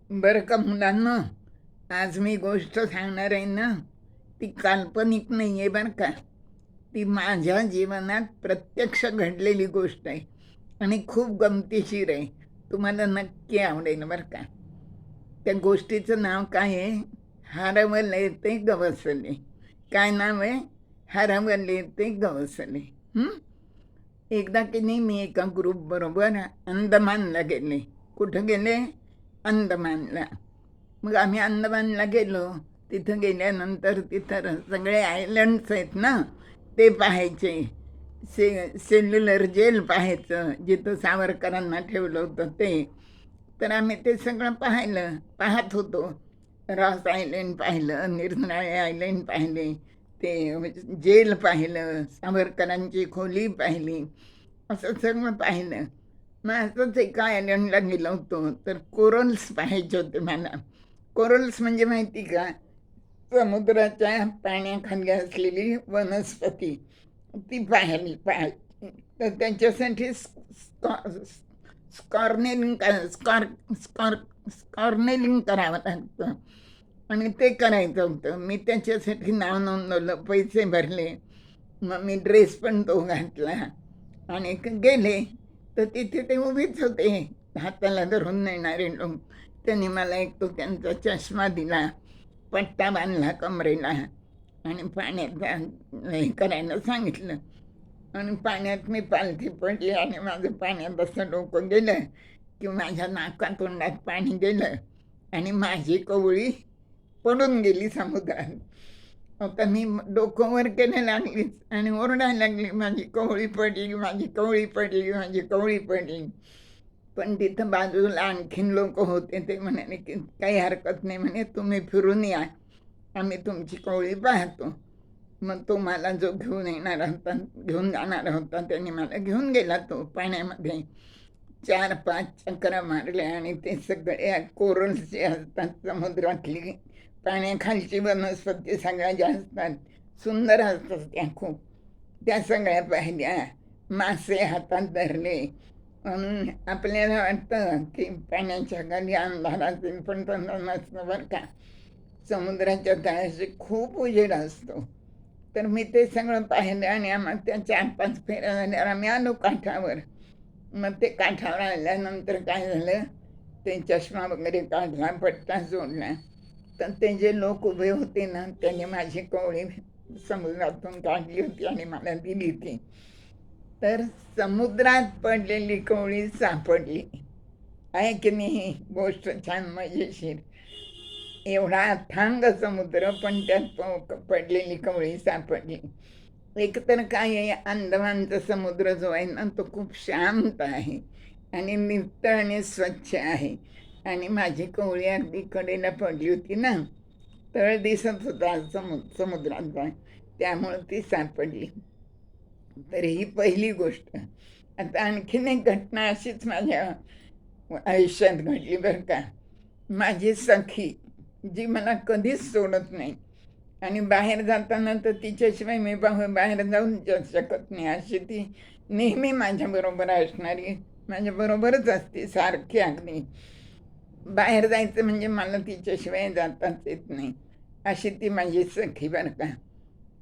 बरं का मुलांना, आज मी गोष्ट सांगणार आहे ना, ती काल्पनिक नाही आहे बरं का. ती माझ्या जीवनात प्रत्यक्ष घडलेली गोष्ट आहे आणि खूप गमतीशीर आहे. तुम्हाला नक्की आवडेल बरं का. त्या गोष्टीचं नाव काय आहे? हरवले ते गवसले. काय नाव आहे? हरवले ते गवसले. हं? एकदा की नाही मी एका ग्रुपबरोबर अंदमानला गेले. कुठं गेले? अंदमानला. मग आम्ही अंदमानला गेलो. तिथं गेल्यानंतर तिथं सगळे आयलंड्स आहेत ना, ते पाहायचे. सेल्युलर जेल पाहायचं, जिथं सावरकरांना ठेवलं होतं ते. तर आम्ही ते सगळं पाहत होतो. रॉस आयलंड पाहिलं, निरनिराळे आयलंड पाहिले, ते जेल पाहिलं, सावरकरांची खोली पाहिली, असं सगळं पाहिलं. मग असंच एका आयलंडला गेलो होतो, तर कोरल्स पाहायचे होते मला. कोरल्स म्हणजे माहिती का? समुद्राच्या पाण्याखाली असलेली वनस्पती, ती पाहायची. तर त्यांच्यासाठी स्कॉर्नेलिंग स्कॉर्नेलिंग करावं लागतं आणि ते करायचं होतं. मी त्याच्यासाठी नाव नोंदवलं, पैसे भरले. मग मी ड्रेस पण तो घातला आणि गेले. तर तिथे ते उभेच होते, हाताला धरून नेणारे लोक. त्यांनी मला एक तो त्यांचा चष्मा दिला, पट्टा बांधला कमरेला आणि पाण्यात हे करायला सांगितलं. आणि पाण्यात मी पालथी पडली आणि माझं पाण्यात असं डोकं गेलं की माझ्या नाकातोंडात पाणी गेलं आणि माझी कवळी पडून गेली समुद्रात. आता मी डोकं वर केलं लागलीच आणि ओरडायला लागली, माझी कवळी पडली, माझी कवळी पडली, माझी कवळी पडली. पण तिथं बाजूला आणखीन लोक होते. ते म्हणाले की काही हरकत नाही, म्हणे तुम्ही फिरून या, आम्ही तुमची कवळी पाहतो. मग तो मला जो घेऊन जाणार होता, त्यांनी मला घेऊन गेला. तो पाण्यामध्ये 4-5 चक्रा मारल्या आणि ते सगळे कोरल्स जे असतात समुद्रातली, पाण्याखालची वनस्पती सगळ्या ज्या असतात, सुंदर असतात त्या खूप, त्या सगळ्या पाहिल्या. मासे हातात धरले. म्हणून आपल्याला वाटतं की पाण्याच्या खाली अंधार असेल, पण तसं नसतं बरं का. समुद्राच्या तळाशी खूप उजेड असतो. तर मी ते सगळं पाहिलं आणि आम्हाला त्या 4-5 फेऱ्या झाल्यावर आम्ही आलो काठावर. मग ते काठावर आल्यानंतर काय झालं, ते चष्मा वगैरे काढला, पट्टा सोडला. तर ते जे लोक उभे होते ना, त्यांनी माझी कवळी समुद्रातून काढली होती आणि मला दिली ती. तर समुद्रात पडलेली कवळी सापडली. आहे की नाही गोष्ट छान मजेशीर? एवढा अथांग समुद्र, पण त्यात पडलेली कवळी सापडली. एकतर काय आहे, अंदमानचा समुद्र जो आहे ना, तो खूप शांत आहे आणि नितळ आणि स्वच्छ आहे. आणि माझी कवळी अगदी कडेला पडली होती ना, तळ दिसत होता समुद्राचा, त्यामुळं ती सापडली. तर ही पहिली गोष्ट. आता आणखीन एक घटना अशीच माझ्या आयुष्यात घडली बरं का. माझी सखी, जी मला कधीच सोडत नाही आणि बाहेर जाताना तर तिच्याशिवाय मी बाहेर जाऊन शकत नाही, अशी ती नेहमी माझ्याबरोबर असणारी, माझ्याबरोबरच असते सारखी अगदी. बाहेर जायचं म्हणजे मला तिच्याशिवाय जाताच येत नाही, अशी ती माझी सखी बरं का.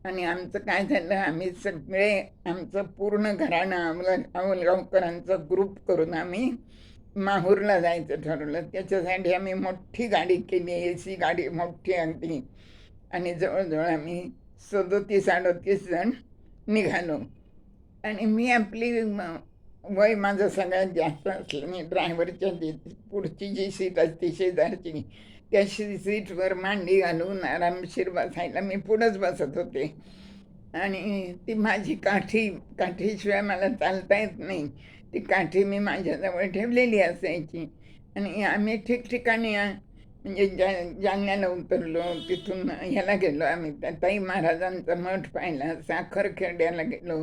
आणि आमचं काय झालं, आम्ही सगळे, आमचं पूर्ण घराणं अवलगावकरांचा ग्रुप करून आम्ही माहूरला जायचं ठरवलं. त्याच्यासाठी आम्ही मोठी गाडी केली, AC गाडी मोठी अगदी. आणि जवळजवळ आम्ही 37-38 जण निघालो. आणि मी आपली वय माझं सगळ्यात जास्त असल्याने ड्रायव्हरच्या पुढची जी सीट असते शेजारची, त्या सीटवर मांडी घालून आरामशीर बसायला मी पुढंच बसत होते. आणि ती माझी काठीशिवाय मला चालता येत नाही. ती काठी मी माझ्याजवळ ठेवलेली असायची. आणि आम्ही ठिकठिकाणी म्हणजे जालन्याला उतरलो, तिथून ह्याला गेलो आम्ही, त्या ताई महाराजांचा मठ पाहिला, साखरखेड्याला गेलो,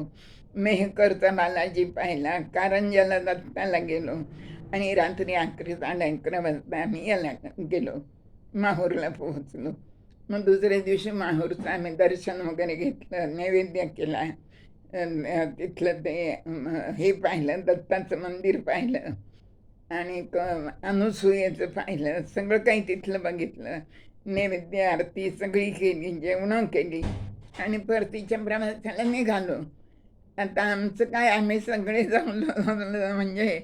मेहकरचा बालाजी पाहिला, कारंजाला दत्ताला गेलो आणि रात्री 11:30 वाजता आम्ही याला गेलो, माहूरला पोहोचलो. मग दुसऱ्या दिवशी माहूरचं आम्ही दर्शन वगैरे घेतलं, नैवेद्य केला, तिथलं ते हे पाहिलं, दत्ताचं मंदिर पाहिलं. आणि अनुसूयेचं पाहिलं, सगळं काही तिथलं बघितलं. नैवेद्य आरती सगळी केली, जेवणं केली आणि परतीच्या प्रवासाला निघालो. आता आमचं काय, आम्ही सगळे जमलो म्हणजे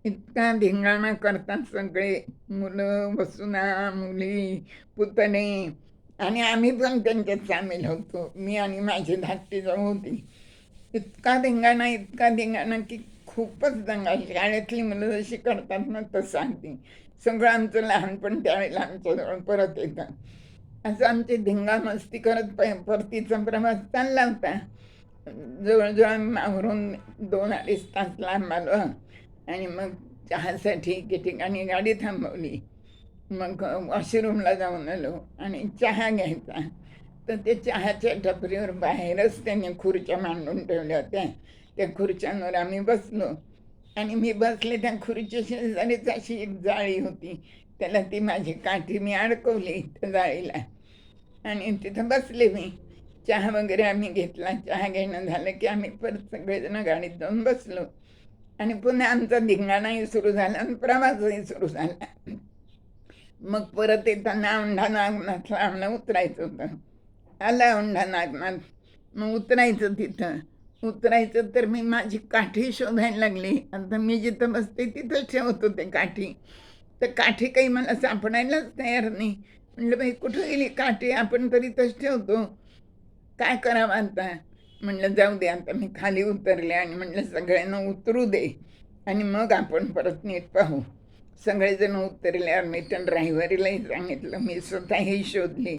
इतका धिंगाणा करतात सगळे, मुलं, वसुना, मुली, पुतणे आणि आम्ही पण त्यांच्यात सामील होतो. मी आणि माझी धाकटी जाऊ होती. इतका धिंगाणा की खूपच दंगा. शाळेतली मुलं जशी करतात ना तसं अगदी. सगळं आमचं लहानपण त्यावेळेला आमच्याजवळ परत येतं. असं आमची धिंगामस्ती करत परतीचा प्रवास चालला होता. जवळजवळ आम्ही आवरून 2-2.5 तास लांब आलो आणि मग चहासाठी एके ठिकाणी गाडी थांबवली. मग वॉशरूमला जाऊन आलो आणि चहा घ्यायचा. तर ते चहाच्या टपरीवर बाहेरच त्यांनी खुर्च्या मांडून ठेवल्या होत्या. त्या खुर्च्यांवर आम्ही बसलो आणि मी बसले त्या खुर्ची शेजारीच अशी एक जाळी होती. त्याला ती माझी काठी मी अडकवली त्या जाळीला आणि तिथं बसले मी. चहा वगैरे आम्ही घेतला. चहा घेणं झालं की आम्ही परत सगळेजण गाडीत जाऊन बसलो आणि पुन्हा आमचा धिंगाणाही सुरू झाला आणि प्रवासही सुरू झाला. मग परत येताना औंढा नागनाथला आम्हाला उतरायचं होतं. आला औंढा नागनाथ. मग उतरायचं तिथं. उतरायचं तर मी माझी काठी शोधायला लागली. आता मी जिथं बसते तिथंच ठेवत होते काठी. तर काठी काही मला सापडायलाच तयार नाही. म्हटलं बाई कुठं गेली काठी, आपण तर इथंच ठेवतो, काय करावं आता. म्हणलं जाऊ दे, आता मी खाली उतरले आणि म्हणलं सगळ्यांना उतरू दे आणि मग आपण परत नीट पाहू. सगळेजण उतरल्यावर मी त्या ड्रायव्हरीलाही सांगितलं, मी स्वतःही शोधली.